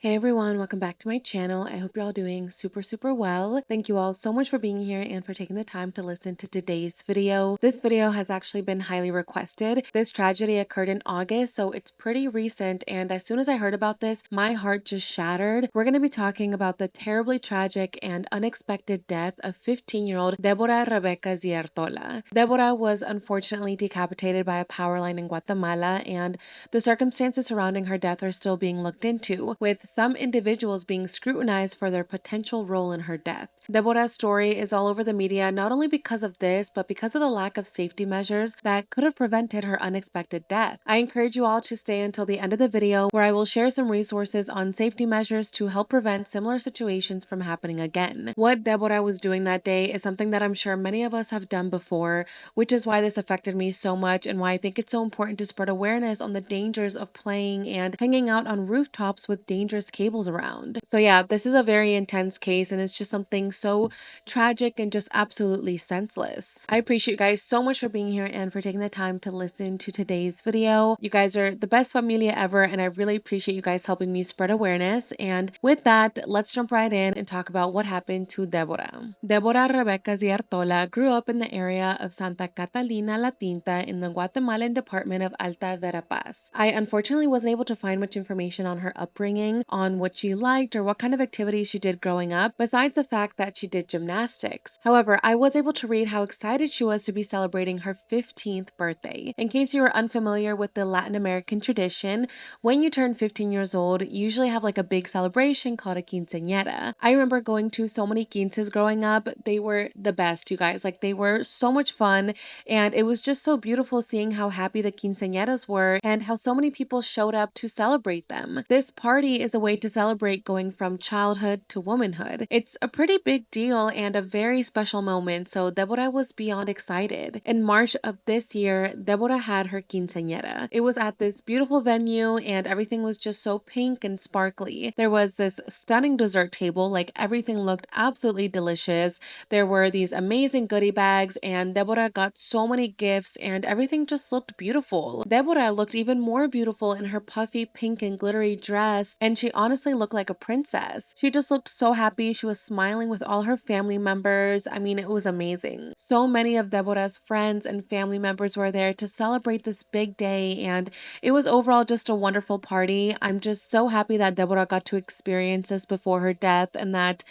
Hey everyone, welcome back to my channel. I hope you're all doing super well. Thank you all so much for being here and for taking the time to listen to today's video. This video has actually been highly requested. This tragedy occurred in August, so it's pretty recent, and as soon as I heard about this, my heart just shattered. We're going to be talking about the terribly tragic and unexpected death of 15-year-old Débora Rebeca Xi Artola. Debora was unfortunately decapitated by a power line in Guatemala, and the circumstances surrounding her death are still being looked into, with some individuals being scrutinized for their potential role in her death. Debora's story is all over the media not only because of this, but because of the lack of safety measures that could have prevented her unexpected death. I encourage you all to stay until the end of the video, where I will share some resources on safety measures to help prevent similar situations from happening again. What Debora was doing that day is something that I'm sure many of us have done before, which is why this affected me so much and why I think it's so important to spread awareness on the dangers of playing and hanging out on rooftops with dangerous cables around. So yeah, this is a very intense case and it's just something so tragic and just absolutely senseless. I appreciate you guys so much for being here and for taking the time to listen to today's video. You guys are the best familia ever and I really appreciate you guys helping me spread awareness. And with that, let's jump right in and talk about what happened to Debora. Débora Rebeca Xi Artola grew up in the area of Santa Catalina La Tinta in the Guatemalan department of Alta Verapaz. I unfortunately wasn't able to find much information on her upbringing, on what she liked or what kind of activities she did growing up, besides the fact that she did gymnastics. However, I was able to read how excited she was to be celebrating her 15th birthday. In case you are unfamiliar with the Latin American tradition, when you turn 15 years old, you usually have like a big celebration called a quinceañera. I remember going to so many quinces growing up. They were the best, you guys. Like, they were so much fun, and it was just so beautiful seeing how happy the quinceañeras were and how so many people showed up to celebrate them. This party is a way to celebrate going from childhood to womanhood. It's a pretty big deal and a very special moment, so Debora was beyond excited. In March of this year, Debora had her quinceañera. It was at this beautiful venue and everything was just so pink and sparkly. There was this stunning dessert table, like everything looked absolutely delicious. There were these amazing goodie bags and Debora got so many gifts and everything just looked beautiful. Debora looked even more beautiful in her puffy pink and glittery dress, and she honestly looked like a princess. She just looked so happy. She was smiling with all her family members. I mean, it was amazing. So many of Debora's friends and family members were there to celebrate this big day, and it was overall just a wonderful party. I'm just so happy that Debora got to experience this before her death, and that,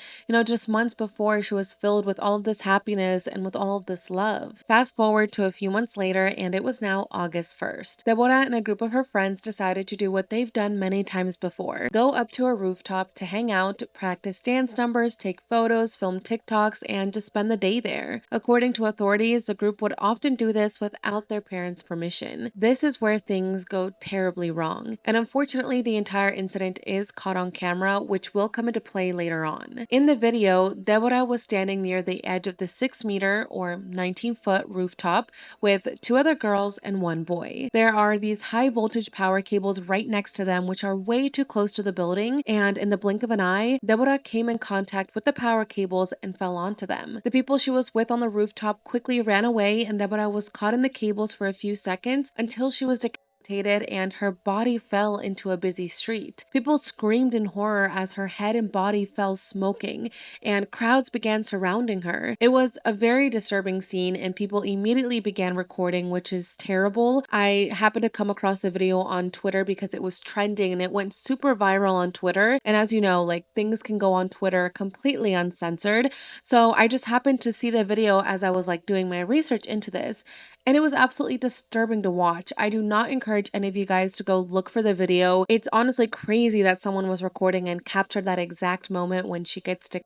just months before, she was filled with all of this happiness and with all of this love. Fast forward to a few months later, and it was now August 1st. Debora and a group of her friends decided to do what they've done many times before: go up to a rooftop to hang out, practice dance numbers, take photos, film TikToks, and to spend the day there. According to authorities, the group would often do this without their parents' permission. This is where things go terribly wrong, and unfortunately the entire incident is caught on camera, which will come into play later on. In the video, Debora was standing near the edge of the 6-meter or 19-foot rooftop with 2 other girls and 1 boy. There are these high voltage power cables right next to them, which are way too close to the building, and in the blink of an eye, Debora came in contact with the power cables and fell onto them. The people she was with on the rooftop quickly ran away, and Debora was caught in the cables for a few seconds until she was and her body fell into a busy street. People screamed in horror as her head and body fell smoking, and crowds began surrounding her. It was a very disturbing scene, and people immediately began recording, which is terrible. I happened to come across a video on Twitter because it was trending and it went super viral on Twitter. And as you know, like, things can go on Twitter completely uncensored. So I just happened to see the video as I was like doing my research into this, and it was absolutely disturbing to watch. I do not encourage any of you guys to go look for the video. It's honestly crazy that someone was recording and captured that exact moment when she gets decapitated.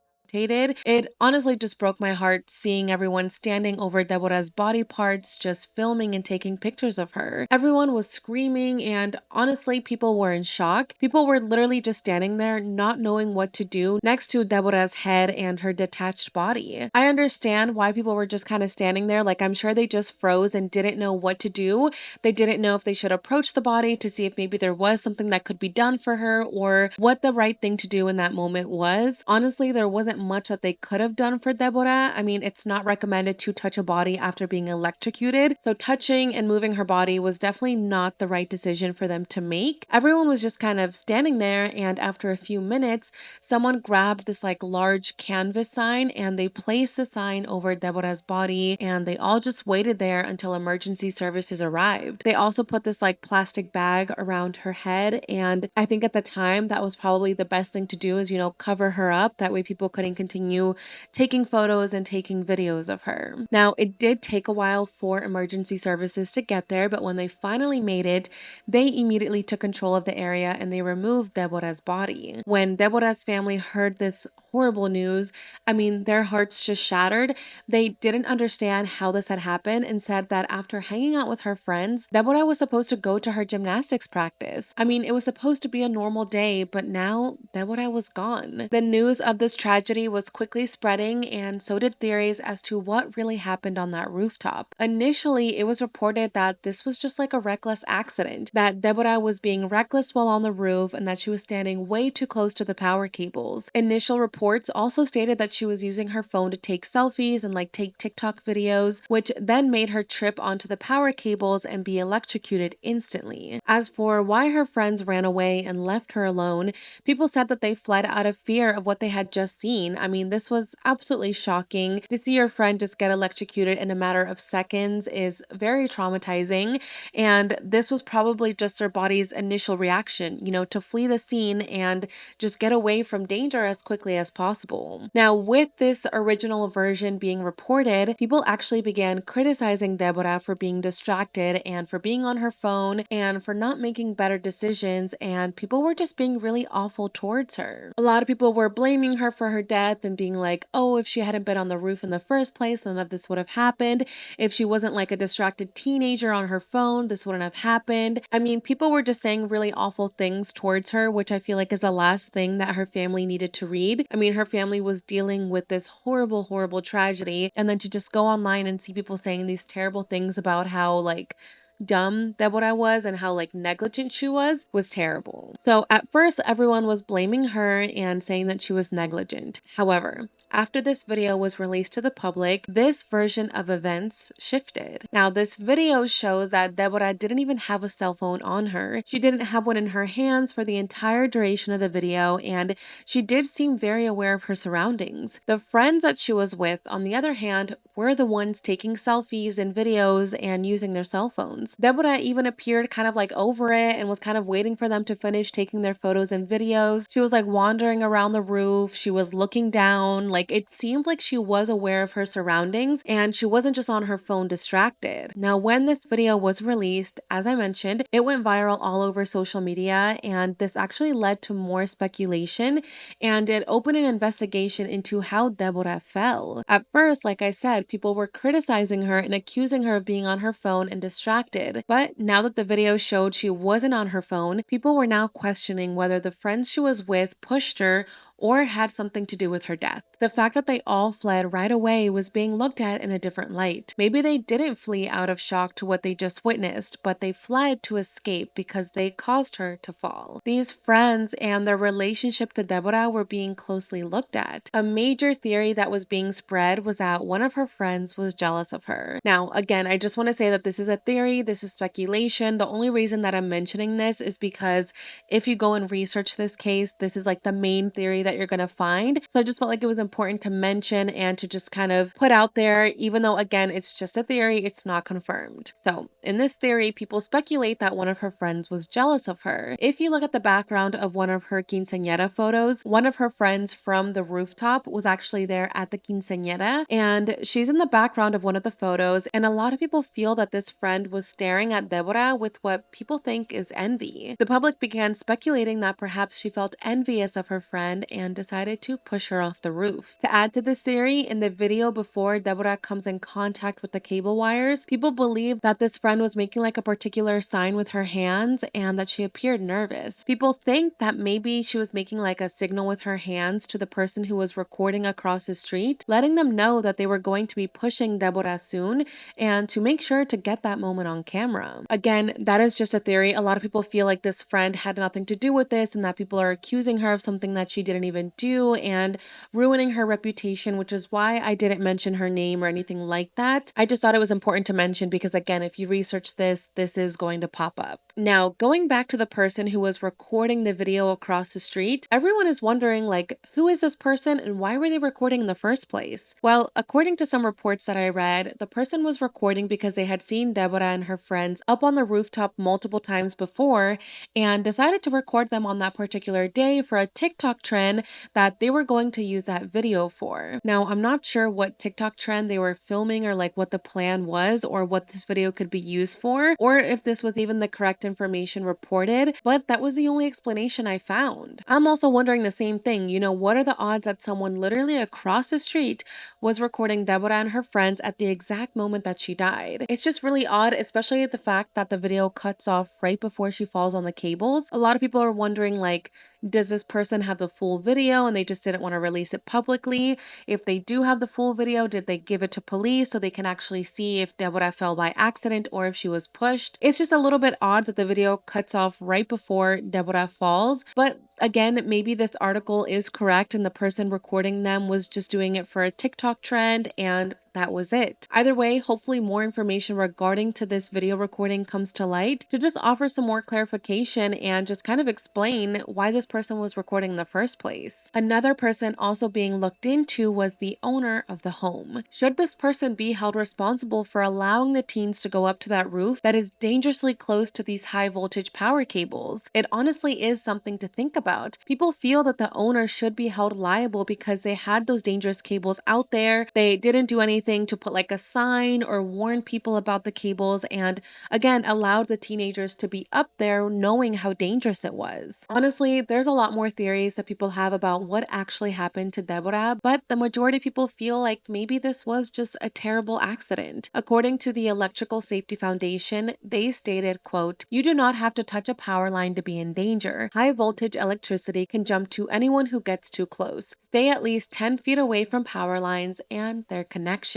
It honestly just broke my heart seeing everyone standing over Debora's body parts, just filming and taking pictures of her. Everyone was screaming, and honestly, people were in shock. People were literally just standing there, not knowing what to do next to Debora's head and her detached body. I understand why people were just kind of standing there. Like, I'm sure they just froze and didn't know what to do. They didn't know if they should approach the body to see if maybe there was something that could be done for her or what the right thing to do in that moment was. Honestly, there wasn't much that they could have done for Debora. I mean, it's not recommended to touch a body after being electrocuted, so touching and moving her body was definitely not the right decision for them to make. Everyone was just kind of standing there, and after a few minutes, someone grabbed this like large canvas sign and they placed the sign over Debora's body, and they all just waited there until emergency services arrived. They also put this like plastic bag around her head, and I think at the time that was probably the best thing to do, is, cover her up. That way people couldn't continue taking photos and taking videos of her. Now, it did take a while for emergency services to get there, but when they finally made it, they immediately took control of the area and they removed Debora's body. When Debora's family heard this horrible news, I mean, their hearts just shattered. They didn't understand how this had happened and said that after hanging out with her friends, Debora was supposed to go to her gymnastics practice. I mean, it was supposed to be a normal day, but now Debora was gone. The news of this tragedy was quickly spreading, and so did theories as to what really happened on that rooftop. Initially, it was reported that this was just like a reckless accident, that Debora was being reckless while on the roof and that she was standing way too close to the power cables. Initial reports also stated that she was using her phone to take selfies and like take TikTok videos, which then made her trip onto the power cables and be electrocuted instantly. As for why her friends ran away and left her alone, people said that they fled out of fear of what they had just seen. I mean, this was absolutely shocking. To see your friend just get electrocuted in a matter of seconds is very traumatizing, and this was probably just their body's initial reaction, to flee the scene and just get away from danger as quickly as possible. Now, with this original version being reported, people actually began criticizing Debora for being distracted and for being on her phone and for not making better decisions, and people were just being really awful towards her. A lot of people were blaming her for her death and being like, oh, if she hadn't been on the roof in the first place, none of this would have happened. If she wasn't like a distracted teenager on her phone, this wouldn't have happened. I mean, people were just saying really awful things towards her, which I feel like is the last thing that her family needed to read. I mean, her family was dealing with this horrible, horrible tragedy, and then to just go online and see people saying these terrible things about how like dumb Debora was and how like negligent she was terrible. So at first everyone was blaming her and saying that she was negligent. However, after this video was released to the public, this version of events shifted. Now, this video shows that Debora didn't even have a cell phone on her. She didn't have one in her hands for the entire duration of the video, and she did seem very aware of her surroundings. The friends that she was with, on the other hand, were the ones taking selfies and videos and using their cell phones. Debora even appeared kind of like over it and was kind of waiting for them to finish taking their photos and videos. She was like wandering around the roof. She was looking down. Like, it seemed like she was aware of her surroundings and she wasn't just on her phone distracted. Now, when this video was released, as I mentioned, it went viral all over social media, and this actually led to more speculation, and it opened an investigation into how Debora fell. At first, like I said, people were criticizing her and accusing her of being on her phone and distracted. But now that the video showed she wasn't on her phone, people were now questioning whether the friends she was with pushed her or had something to do with her death. The fact that they all fled right away was being looked at in a different light. Maybe they didn't flee out of shock to what they just witnessed, but they fled to escape because they caused her to fall. These friends and their relationship to Debora were being closely looked at. A major theory that was being spread was that one of her friends was jealous of her. Now, again, I just want to say that this is a theory, this is speculation. The only reason that I'm mentioning this is because if you go and research this case, this is like the main theory that you're going to find. So I just felt like it was important to mention and to just kind of put out there, even though again, it's just a theory, it's not confirmed. So in this theory, people speculate that one of her friends was jealous of her. If you look at the background of one of her quinceañera photos, one of her friends from the rooftop was actually there at the quinceañera, and she's in the background of one of the photos, and a lot of people feel that this friend was staring at Debora with what people think is envy. The public began speculating that perhaps she felt envious of her friend and decided to push her off the roof. To add to this theory, in the video before Debora comes in contact with the cable wires, people believe that this friend was making like a particular sign with her hands and that she appeared nervous. People think that maybe she was making like a signal with her hands to the person who was recording across the street, letting them know that they were going to be pushing Debora soon and to make sure to get that moment on camera. Again, that is just a theory. A lot of people feel like this friend had nothing to do with this and that people are accusing her of something that she didn't even do and ruining her reputation, which is why I didn't mention her name or anything like that. I just thought it was important to mention because, again, if you research this, this is going to pop up. Now, going back to the person who was recording the video across the street, everyone is wondering, like, who is this person and why were they recording in the first place? Well, according to some reports that I read, the person was recording because they had seen Debora and her friends up on the rooftop multiple times before and decided to record them on that particular day for a TikTok trend that they were going to use that video for. Now, I'm not sure what TikTok trend they were filming or like what the plan was or what this video could be used for, or if this was even the correct information reported, but that was the only explanation I found. I'm also wondering the same thing, what are the odds that someone literally across the street was recording Debora and her friends at the exact moment that she died? It's just really odd, especially the fact that the video cuts off right before she falls on the cables. A lot of people are wondering, like, does this person have the full video and they just didn't want to release it publicly? If they do have the full video, did they give it to police so they can actually see if Debora fell by accident or if she was pushed? It's just a little bit odd that the video cuts off right before Debora falls, but again, maybe this article is correct and the person recording them was just doing it for a TikTok trend and that was it. Either way, hopefully more information regarding to this video recording comes to light to just offer some more clarification and just kind of explain why this person was recording in the first place. Another person also being looked into was the owner of the home. Should this person be held responsible for allowing the teens to go up to that roof that is dangerously close to these high voltage power cables? It honestly is something to think about. People feel that the owner should be held liable because they had those dangerous cables out there. They didn't do anything to put like a sign or warn people about the cables and again allowed the teenagers to be up there knowing how dangerous it was. Honestly, there's a lot more theories that people have about what actually happened to Debora, but the majority of people feel like maybe this was just a terrible accident. According to the Electrical Safety Foundation, they stated, quote, "You do not have to touch a power line to be in danger. High voltage electricity can jump to anyone who gets too close. Stay at least 10 feet away from power lines and their connections."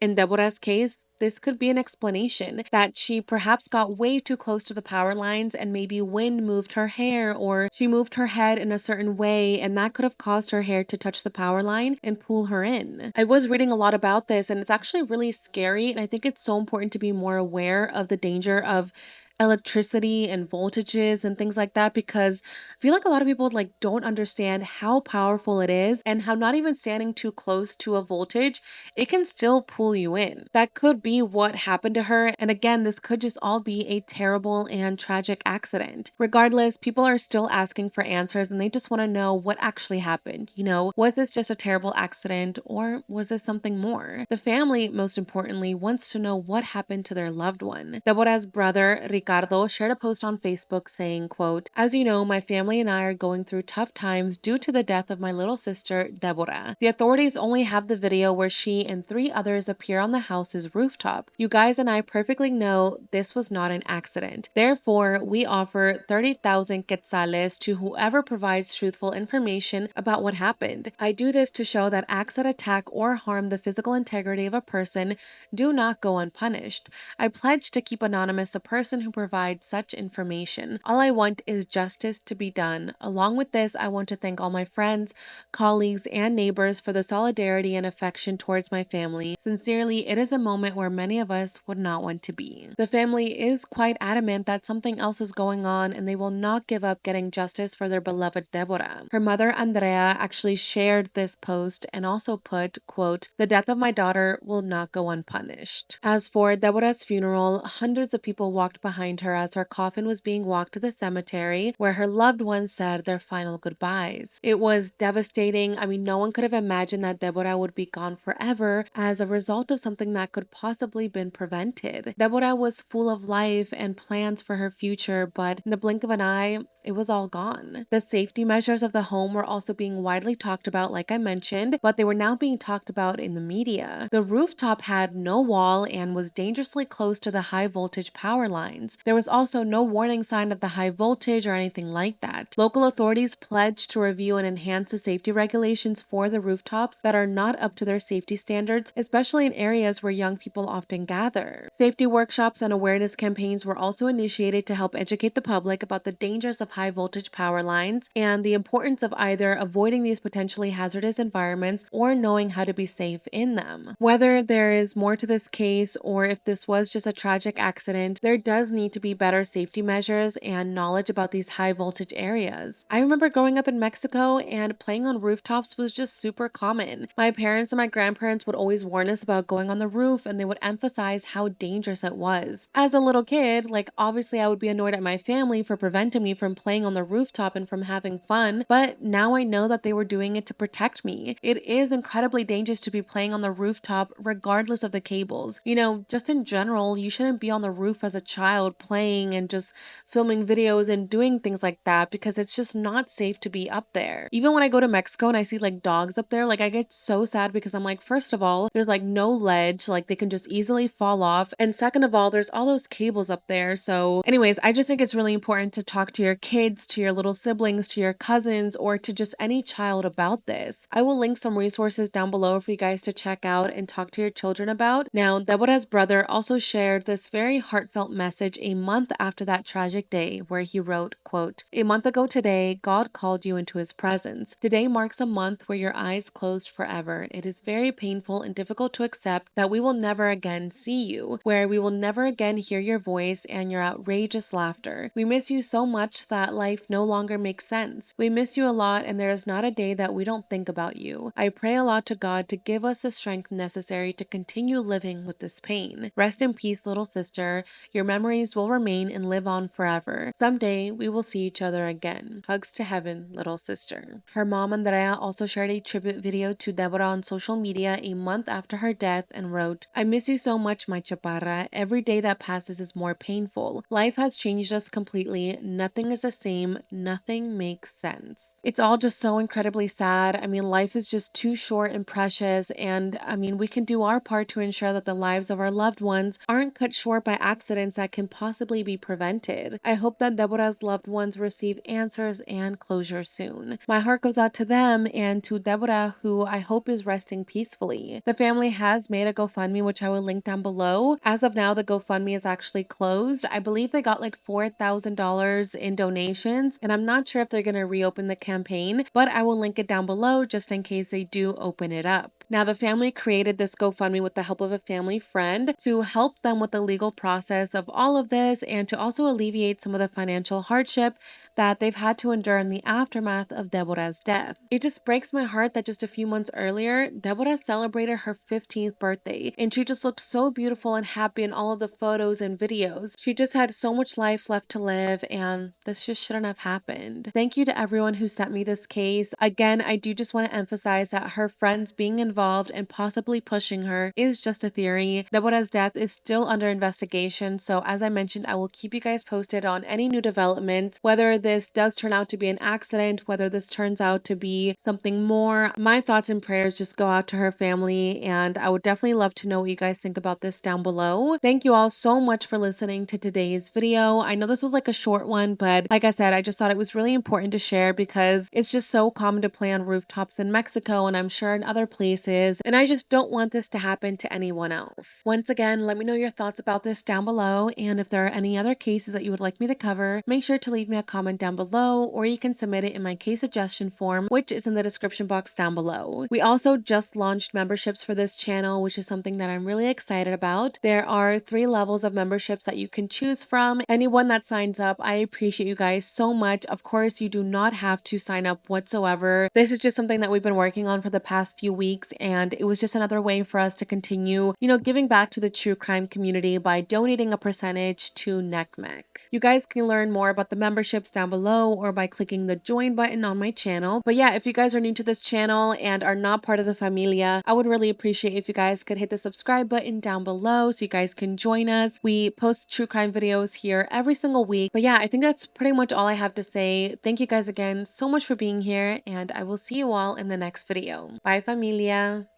In Debora's case, this could be an explanation that she perhaps got way too close to the power lines and maybe wind moved her hair or she moved her head in a certain way and that could have caused her hair to touch the power line and pull her in. I was reading a lot about this and it's actually really scary and I think it's so important to be more aware of the danger of electricity and voltages and things like that because I feel like a lot of people like don't understand how powerful it is and how not even standing too close to a voltage, it can still pull you in. That could be what happened to her. And again, this could just all be a terrible and tragic accident. Regardless, people are still asking for answers and they just want to know what actually happened. Was this just a terrible accident or was this something more? The family, most importantly, wants to know what happened to their loved one. Debora's brother, Ricardo, shared a post on Facebook saying, quote, "As you know, my family and I are going through tough times due to the death of my little sister, Debora. The authorities only have the video where she and 3 others appear on the house's rooftop. You guys and I perfectly know this was not an accident. Therefore, we offer 30,000 quetzales to whoever provides truthful information about what happened. I do this to show that acts that attack or harm the physical integrity of a person do not go unpunished. I pledge to keep anonymous a person who provides such information. All I want is justice to be done. Along with this, I want to thank all my friends, colleagues, and neighbors for the solidarity and affection towards my family. Sincerely, it is a moment where many of us would not want to be." The family is quite adamant that something else is going on and they will not give up getting justice for their beloved Debora. Her mother, Andrea, actually shared this post and also put, quote, "The death of my daughter will not go unpunished." As for Debora's funeral, hundreds of people walked behind her as her coffin was being walked to the cemetery where her loved ones said their final goodbyes. It was devastating. I mean, no one could have imagined that Debora would be gone forever as a result of something that could possibly been prevented. Debora was full of life and plans for her future, but in the blink of an eye, it was all gone. The safety measures of the home were also being widely talked about, like I mentioned, but they were now being talked about in the media. The rooftop had no wall and was dangerously close to the high voltage power lines. There was also no warning sign of the high voltage or anything like that. Local authorities pledged to review and enhance the safety regulations for the rooftops that are not up to their safety standards, especially in areas where young people often gather. Safety workshops and awareness campaigns were also initiated to help educate the public about the dangers of high voltage power lines and the importance of either avoiding these potentially hazardous environments or knowing how to be safe in them. Whether there is more to this case or if this was just a tragic accident, there does need to be better safety measures and knowledge about these high voltage areas. I remember growing up in Mexico and playing on rooftops was just super common. My parents and my grandparents would always warn us about going on the roof, and they would emphasize how dangerous it was. As a little kid, like obviously I would be annoyed at my family for preventing me from playing on the rooftop and from having fun, but now I know that they were doing it to protect me. It is incredibly dangerous to be playing on the rooftop regardless of the cables. You know, just in general, you shouldn't be on the roof as a child playing and just filming videos and doing things like that because it's just not safe to be up there. Even when I go to Mexico and I see like dogs up there, like I get so sad because I'm like, first of all, there's like no ledge, like they can just easily fall off. And second of all, there's all those cables up there. So anyways, I just think it's really important to talk to your kids, to your little siblings, to your cousins, or to just any child about this. I will link some resources down below for you guys to check out and talk to your children about. Now, Debora's brother also shared this very heartfelt message a month after that tragic day where he wrote, quote, "A month ago today, God called you into his presence. Today marks a month where your eyes closed forever. It is very painful and difficult to accept that we will never again see you, where we will never again hear your voice and your outrageous laughter. We miss you so much that life no longer makes sense. We miss you a lot, and there is not a day that we don't think about you. I pray a lot to God to give us the strength necessary to continue living with this pain. Rest in peace, little sister. Your memories will remain and live on forever. Someday we will see each other again. Hugs to heaven, little sister." Her mom, Andrea, also shared a tribute video to Debora on social media a month after her death and wrote, "I miss you so much, my chaparra. Every day that passes is more painful. Life has changed us completely. Nothing is the same. Nothing makes sense." It's all just so incredibly sad. I mean, life is just too short and precious, and I mean, we can do our part to ensure that the lives of our loved ones aren't cut short by accidents that can possibly be prevented. I hope that Debora's loved ones receive answers and closure soon. My heart goes out to them and to Debora, who I hope is resting peacefully. The family has made a GoFundMe, which I will link down below. As of now, the GoFundMe is actually closed. I believe they got like $4,000 in donations, and I'm not sure if they're going to reopen the campaign, but I will link it down below just in case they do open it up. Now, the family created this GoFundMe with the help of a family friend to help them with the legal process of all of this and to also alleviate some of the financial hardship that they've had to endure in the aftermath of Debora's death. It just breaks my heart that just a few months earlier, Debora celebrated her 15th birthday, and she just looked so beautiful and happy in all of the photos and videos. She just had so much life left to live, and this just shouldn't have happened. Thank you to everyone who sent me this case. Again, I do just want to emphasize that her friends being involved and possibly pushing her is just a theory. Debora's death is still under investigation, so as I mentioned, I will keep you guys posted on any new developments, whether this does turn out to be an accident, whether this turns out to be something more. My thoughts and prayers just go out to her family, and I would definitely love to know what you guys think about this down below. Thank you all so much for listening to today's video. I know this was like a short one, but like I said, I just thought it was really important to share because it's just so common to play on rooftops in Mexico, and I'm sure in other places, and I just don't want this to happen to anyone else. Once again, let me know your thoughts about this down below, and if there are any other cases that you would like me to cover, make sure to leave me a comment down below, or you can submit it in my case suggestion form, which is in the description box down below. We also just launched memberships for this channel, which is something that I'm really excited about. There are 3 levels of memberships that you can choose from. Anyone that signs up, I appreciate you guys so much. Of course, you do not have to sign up whatsoever. This is just something that we've been working on for the past few weeks, and it was just another way for us to continue, giving back to the true crime community by donating a percentage to NECMEC. You guys can learn more about the memberships down below or by clicking the join button on my channel. But yeah, if you guys are new to this channel and are not part of the familia, I would really appreciate if you guys could hit the subscribe button down below so you guys can join us. We post true crime videos here every single week. But yeah, I think that's pretty much all I have to say. Thank you guys again so much for being here, and I will see you all in the next video. Bye, familia.